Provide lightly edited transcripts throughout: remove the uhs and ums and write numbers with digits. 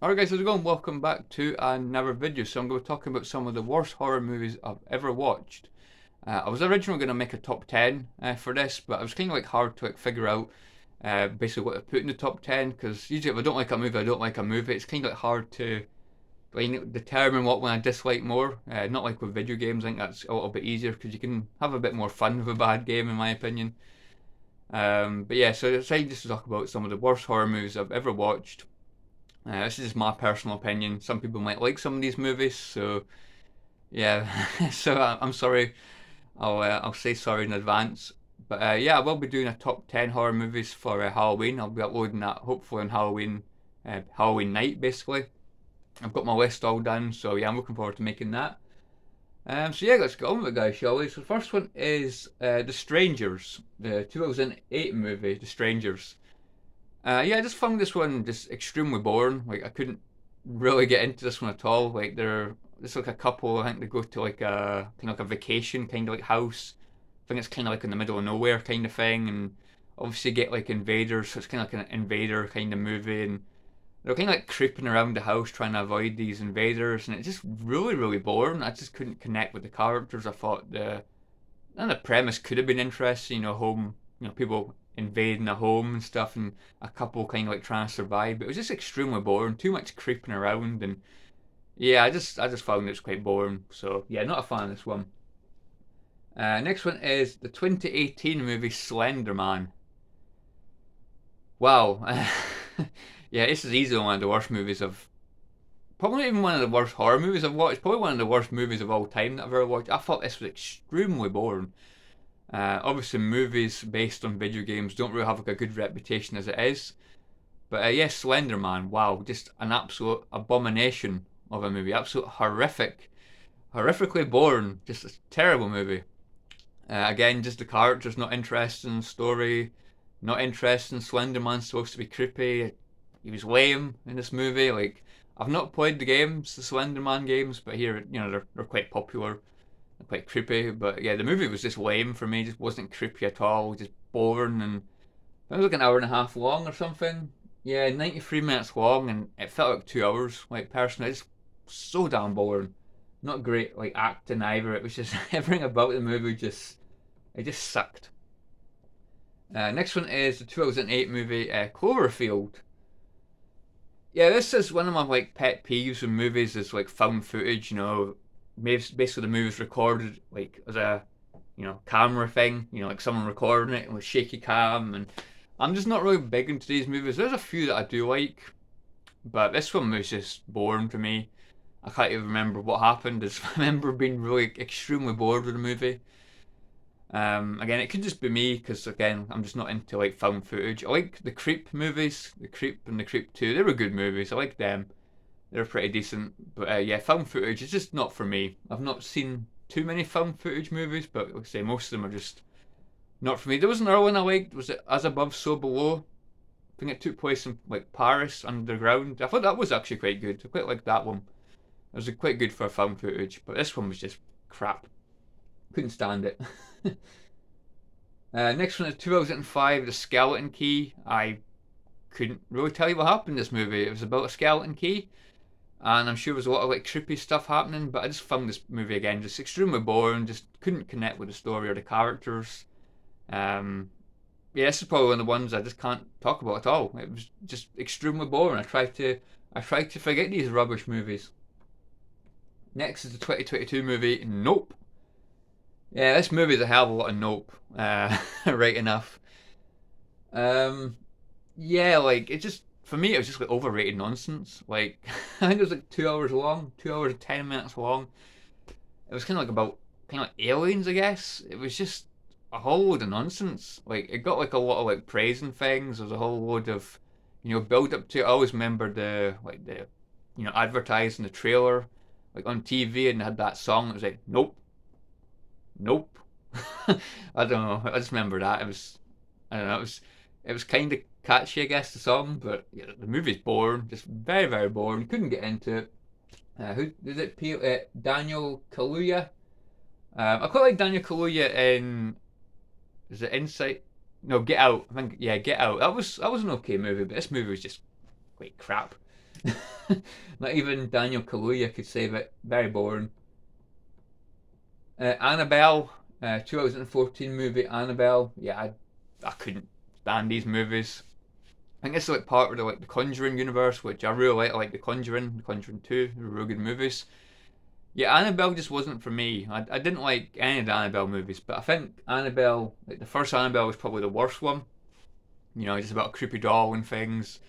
Alright guys, how's it going? Welcome back to another video. So I'm going to be talking about some of the worst horror movies I've ever watched. I was originally going to make a top 10 for this, but it was kind of like hard to figure out basically what to put in the top 10, because usually if I don't like a movie, I don't like a movie. It's kind of like hard to determine what one I dislike more. Not like with video games. I think that's a little bit easier because you can have a bit more fun with a bad game in my opinion. But yeah, so I decided just to talk about some of the worst horror movies I've ever watched. This is just my personal opinion. Some people might like some of these movies, so yeah. So I'm sorry. I'll say sorry in advance. But yeah, I will be doing a top 10 horror movies for Halloween. I'll be uploading that hopefully on Halloween night, basically. I've got my list all done, so yeah, I'm looking forward to making that. So yeah, let's get on with it, guys, shall we? So the first one is The Strangers, the 2008 movie, The Strangers. Yeah, I just found this one just extremely boring. Like I couldn't really get into this one at all. Like there's like a couple. I think they go to like a kind of like a vacation kind of like house. I think it's kind of like in the middle of nowhere kind of thing, and obviously get like invaders. So it's kind of like an invader kind of movie, and they're kind of like creeping around the house trying to avoid these invaders, and it's just really boring. I just couldn't connect with the characters. I thought the premise could have been interesting. Home, people invading a home and stuff, and a couple kind of like trying to survive. But it was just extremely boring. Too much creeping around, and yeah, I just found it was quite boring. So yeah, not a fan of this one. Next one is the 2018 movie Slender Man. Wow. Yeah, this is easily one of the worst movies of probably not even one of the worst horror movies I've watched. Probably one of the worst movies of all time that I've ever watched. I thought this was extremely boring. Obviously, movies based on video games don't really have like a good reputation as it is. But yes, Slender Man, wow, just an absolute abomination of a movie. Absolute horrifically boring. Just a terrible movie. Again, just the characters not interesting, story not interesting. Slender Man's supposed to be creepy. He was lame in this movie. Like, I've not played the games, the Slender Man games, but here, they're quite popular, quite creepy. But yeah, the movie was just lame for me. Just wasn't creepy at all. Just boring, and it was like an hour and a half long or something. Yeah, 93 minutes long, and it felt like 2 hours. Like personally, it's so damn boring. Not great like acting either. It was just everything about the movie just sucked. Next one is the 2008 movie Cloverfield. Yeah, this is one of my like pet peeves in movies is like found footage. Basically the movie's recorded like as a camera thing. Like someone recording it with shaky cam, and I'm just not really big into these movies. There's a few that I do like, but this one was just boring to me. I can't even remember what happened. I just remember being really extremely bored with the movie. Again, it could just be me because again, I'm just not into like found footage. I like the Creep movies, the Creep and the Creep 2. They were good movies. I like them. They're pretty decent. But yeah, found footage is just not for me. I've not seen too many found footage movies, but like I say, most of them are just not for me. There was another one I liked. Was it As Above, So Below? I think it took place in like Paris underground. I thought that was actually quite good. I quite liked that one. It was quite good for found footage, but this one was just crap. Couldn't stand it. Next one is 2005, The Skeleton Key. I couldn't really tell you what happened in this movie. It was about a skeleton key, and I'm sure there was a lot of like creepy stuff happening, but I just found this movie again just extremely boring. Just couldn't connect with the story or the characters. Um, yeah, this is probably one of the ones I just can't talk about at all. It was just extremely boring. I tried to forget these rubbish movies. Next is the 2022 movie Nope. Yeah, this movie's a hell of a lot of Nope. Right enough. Um, yeah, like it just for me it was just like overrated nonsense. Like I think it was like 2 hours long, 2 hours and 10 minutes long. It was kind of like about kind of like aliens, I guess. It was just a whole load of nonsense. Like it got like a lot of like praise and things. There was a whole load of build up to it. I always remember the advertising the trailer like on TV and they had that song that was like nope, nope. I don't know. I just remember that. I don't know. It was kind of catchy, I guess, the song, but yeah, the movie's boring. Just very boring. Couldn't get into it. Who did it? Daniel Kaluuya. I quite like Daniel Kaluuya in. Is it Insight? No, Get Out. I think yeah, Get Out. That was an okay movie, but this movie was just quite crap. Not even Daniel Kaluuya could save it. Very boring. Annabelle, 2014 movie Annabelle. Yeah, I couldn't stand these movies. I think it's like part of the Conjuring universe, which I really like. I like The Conjuring 2, they're really good movies. Yeah, Annabelle just wasn't for me. I didn't like any of the Annabelle movies, but I think Annabelle, like the first Annabelle, was probably the worst one. You know, just about a creepy doll and things.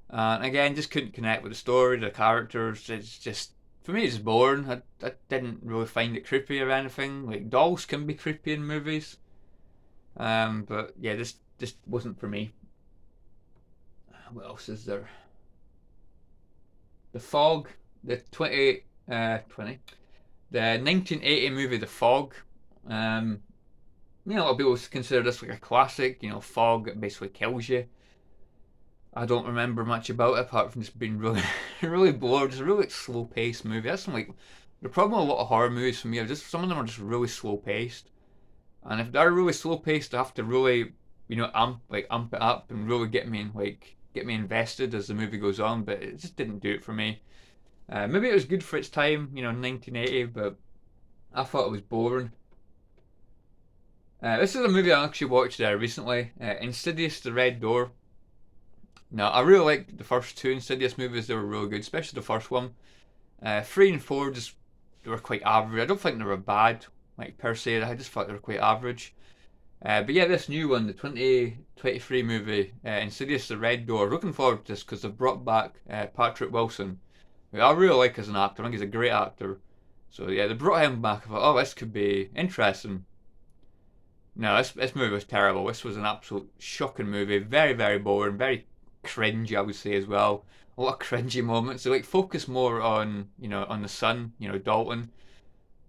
And again, just couldn't connect with the story, the characters. It's just for me, it's boring. I didn't really find it creepy or anything. Like dolls can be creepy in movies, but yeah, this just wasn't for me. What else is there? The Fog, the 20, the 1980 movie The Fog. Um, you know, a lot of people consider this like a classic. You know, fog basically kills you. I don't remember much about it apart from just being really, really bored. It's a really slow paced movie. That's like the problem with a lot of horror movies for me. Are just some of them are just really slow paced, and if they're really slow paced, I have to really, amp it up and really get me invested as the movie goes on. But it just didn't do it for me. Maybe it was good for its time, 1980, but I thought it was boring. This is a movie I actually watched recently, Insidious: The Red Door. Now, I really liked the first two Insidious movies. They were really good, especially the first one. Three and four just they were quite average. I don't think they were bad, like per se. I just thought they were quite average. But yeah, this new one, the 2023 movie, Insidious: The Red Door. Looking forward to this because they've brought back Patrick Wilson, who I really like as an actor. I think he's a great actor. So yeah, they brought him back. I thought, oh, this could be interesting. No, this movie was terrible. This was an absolute shocking movie. Very, very boring. Very cringy, I would say as well. A lot of cringy moments. They like focus more on on the son, Dalton,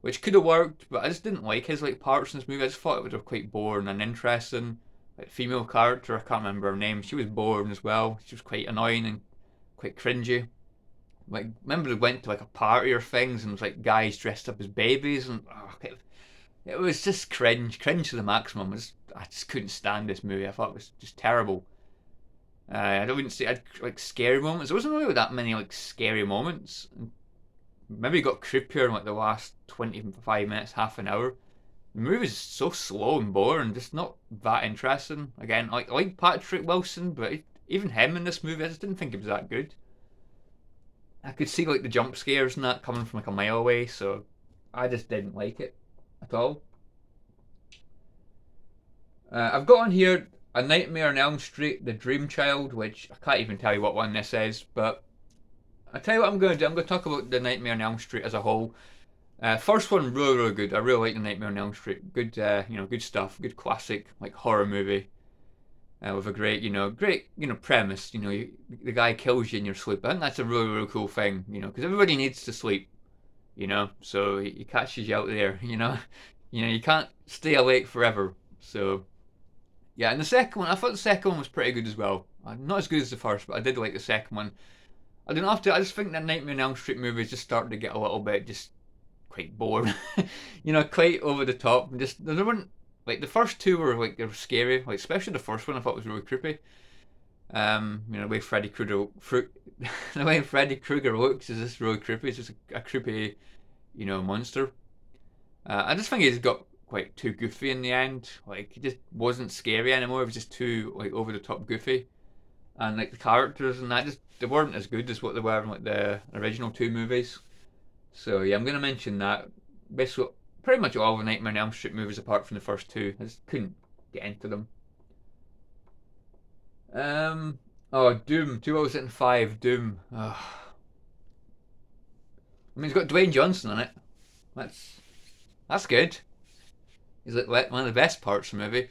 which could have worked, but I just didn't like his like parts in this movie. I just thought it was quite boring and interesting. Like female character, I can't remember her name. She was boring as well. She was quite annoying and quite cringy. Like remember they went to like a party or things and it was like guys dressed up as babies and it was just cringe to the maximum. I just couldn't stand this movie. I thought it was just terrible. I don't even say I had like scary moments. There wasn't really that many like scary moments. Maybe it got creepier in like the last 25 minutes, half an hour. The movie's so slow and boring, just not that interesting. Again, I like Patrick Wilson, but even him in this movie, I just didn't think it was that good. I could see like the jump scares and that coming from like a mile away, so I just didn't like it at all. I've got on here A Nightmare on Elm Street, The Dream Child, which I can't even tell you what one this is, but I'll tell you what I'm going to do. I'm going to talk about The Nightmare on Elm Street as a whole. First one, really, really good. I really like The Nightmare on Elm Street. Good, good stuff. Good classic, like horror movie. With a great, premise. The guy kills you in your sleep. I think that's a really, really cool thing. Because everybody needs to sleep. So he catches you out there. You can't stay awake forever. So yeah, and the second one, I thought the second one was pretty good as well. Not as good as the first, but I did like the second one. I don't have to. I just think that Nightmare on Elm Street movies just started to get a little bit just quite boring. Quite over the top. Just there weren't like the first two were like they were scary. Like especially the first one, I thought was really creepy. The way the way Freddy Krueger looks is just really creepy. It's just a creepy, monster. I just think he's got quite too goofy in the end. Like he just wasn't scary anymore. It was just too like over the top goofy, and like the characters and that just they weren't as good as what they were in like the original two movies. So yeah, I'm gonna mention that. Basically, pretty much all the Nightmare on Elm Street movies apart from the first two. I just couldn't get into them. Doom 2005 Doom. I mean, it's got Dwayne Johnson in it. That's good. He's like one of the best parts of the movie.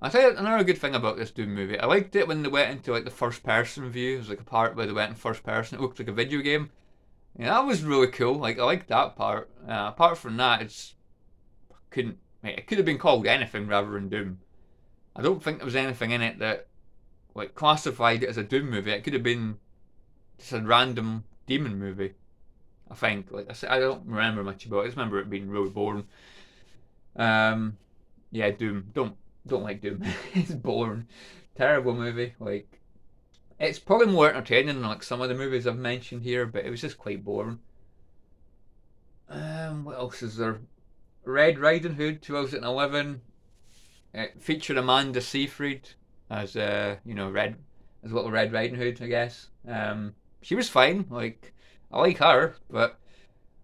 I'll tell you another good thing about this Doom movie. I liked it when they went into like the first person view. It was like a part where they went in first person. It looked like a video game. Yeah, that was really cool. Like I liked that part. Apart from that, it could have been called anything rather than Doom. I don't think there was anything in it that like classified it as a Doom movie. It could have been just a random demon movie. I think. Like I said, I don't remember much about it. I just remember it being really boring. Yeah, Doom. Don't like Doom. It's boring. Terrible movie. Like It's probably more entertaining than like some of the movies I've mentioned here, but it was just quite boring. What else is there? Red Riding Hood, 2011. It featured Amanda Seyfried as Red as little Red Riding Hood, I guess. She was fine. Like I like her, but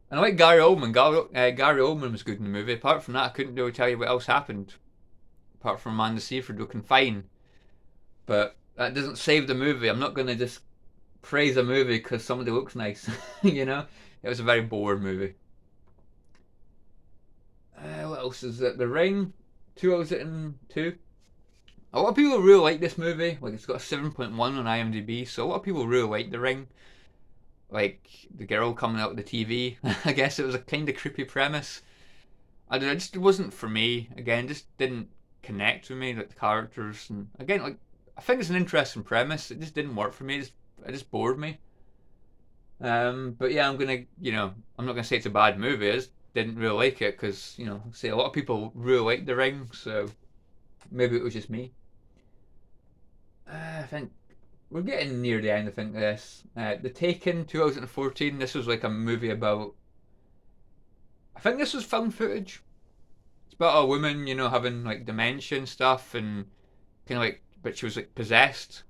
and I like Gary Oldman. Gary Oldman was good in the movie. Apart from that, I couldn't really tell you what else happened. Apart from Amanda Seyfried looking fine, but that doesn't save the movie. I'm not gonna just praise a movie because somebody looks nice. you know, it was a very boring movie. What else is it? The Ring, 2002. A lot of people really like this movie. Like it's got a 7.1 on IMDb, so a lot of people really like The Ring. Like the girl coming out of the TV. I guess it was a kind of creepy premise. I don't know, it just wasn't for me. Again, just didn't connect with me, like the characters. And again, like I think it's an interesting premise. It just didn't work for me. It just bored me. But yeah, I'm not gonna say it's a bad movie. I just didn't really like it because say a lot of people really like The Ring, so maybe it was just me. I think we're getting near the end. I think this, The Taken, 2014. This was like a movie about. I think this was found footage. It's about a woman, having like dementia and stuff, and kind of like, but she was like possessed,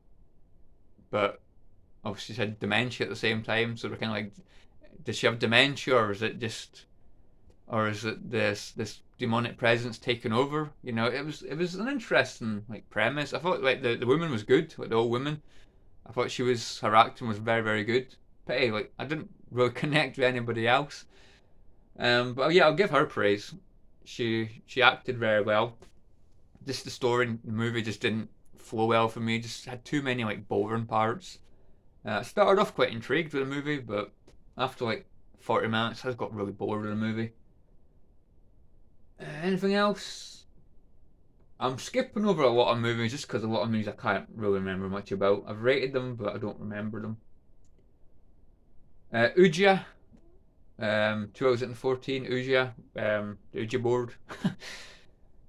but obviously she had dementia at the same time. So they're kind of like, does she have dementia, or is it this demonic presence taking over? It was an interesting like premise. I thought like the woman was good, like the old woman. I thought her acting was very very good. Pity like I didn't really connect with anybody else. But yeah, I'll give her praise. She acted very well. Just the story in the movie just didn't flow well for me. Just had too many like boring parts. Started off quite intrigued with the movie, but after like 40 minutes, I just got really bored of the movie. Anything else? I'm skipping over a lot of movies just because a lot of movies I can't really remember much about. I've rated them, but I don't remember them. Uja, 2014, Uja, the Uja board.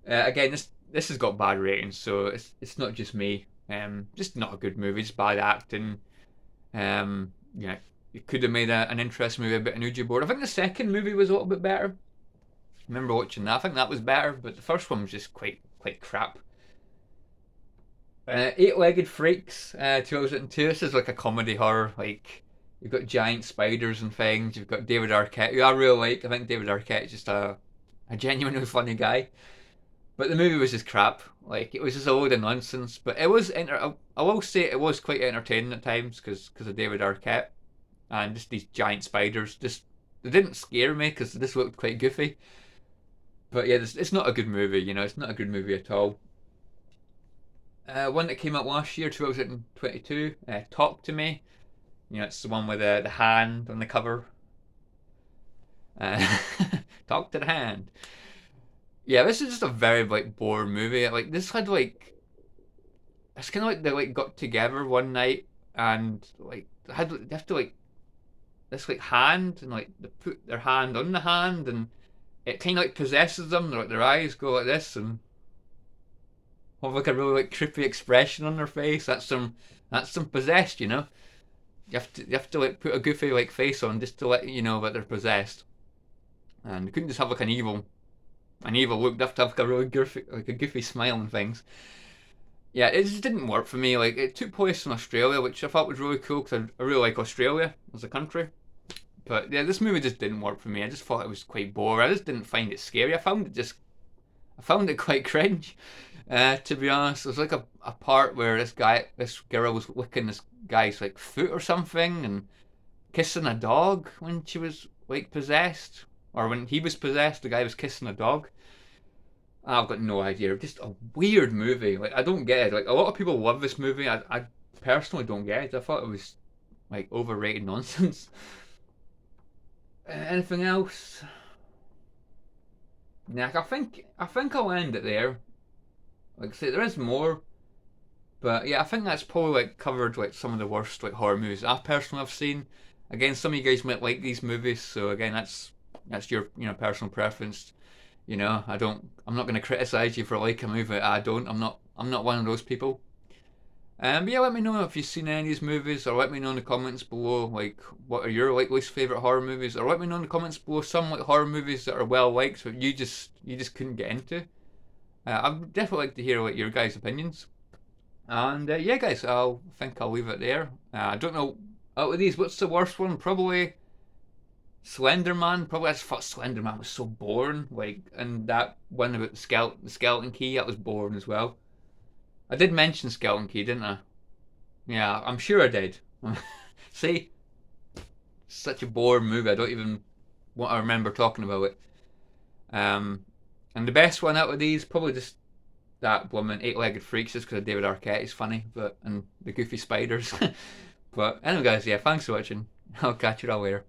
Again, this has got bad ratings, so it's not just me. Just not a good movie. Just bad acting. Yeah, it could have made an interesting movie a bit an Uja board. I think the second movie was a little bit better. I remember watching that. I think that was better, but the first one was just quite crap. Eight-Legged Freaks, 2002. This is like a comedy horror. Like you've got giant spiders and things. You've got David Arquette, who I really like. I think David Arquette is just a genuinely funny guy. But the movie was just crap. Like it was just a load of nonsense. But it was I will say it was quite entertaining at times because of David Arquette and just these giant spiders. Just they didn't scare me because this looked quite goofy. But yeah, it's not a good movie. It's not a good movie at all. One that came out last year, 2022. Talk to Me. It's the one with the hand on the cover. Uh, Talk to the hand. Yeah, this is just a very like boring movie. Like this had like it's kind of like they like got together one night and like they have to like this like hand and like they put their hand on the hand and it kind of like possesses them. Like their eyes go like this and have like a really like creepy expression on their face. That's some possessed. You have to like put a goofy like face on just to let you know that they're possessed. And you couldn't just have like an evil look. They have to have like a really goofy smile and things. Yeah, it just didn't work for me. Like it took place in Australia, which I thought was really cool because I really like Australia as a country. But yeah, this movie just didn't work for me. I just thought it was quite boring. I just didn't find it scary. I found it quite cringe. To be honest, there was like a part where this girl was licking this guy's like foot or something and kissing a dog when she was like possessed, or when he was possessed, the guy was kissing a dog. I've got no idea. Just a weird movie. Like I don't get it. Like a lot of people love this movie. I personally don't get it. I thought it was like overrated nonsense. Anything else? Nah, I think I'll end it there. Like I say, there is more, but yeah, I think that's probably like covered like some of the worst like horror movies I personally have seen. Again, some of you guys might like these movies, so again, that's your personal preference. I'm not going to criticize you for liking a movie I don't. I'm not one of those people. But yeah, let me know if you've seen any of these movies, or let me know in the comments below, like, what are your like least favorite horror movies, or let me know in the comments below some like horror movies that are well liked, but you just couldn't get into. I'd definitely like to hear like your guys' opinions. And yeah, guys, I'll think I'll leave it there. I don't know out of these, what's the worst one? Probably Slender Man. Probably I just thought Slender Man was so boring. Like, and that one about the skeleton key, that was boring as well. I did mention Skeleton Key, didn't I? Yeah, I'm sure I did. See, such a boring movie. I don't even want to remember talking about it. Um, and the best one out of these, probably just that blooming Eight-Legged Freaks, just because David Arquette is funny, but and the goofy spiders. But anyway, guys, yeah, thanks for watching. I'll catch you all later.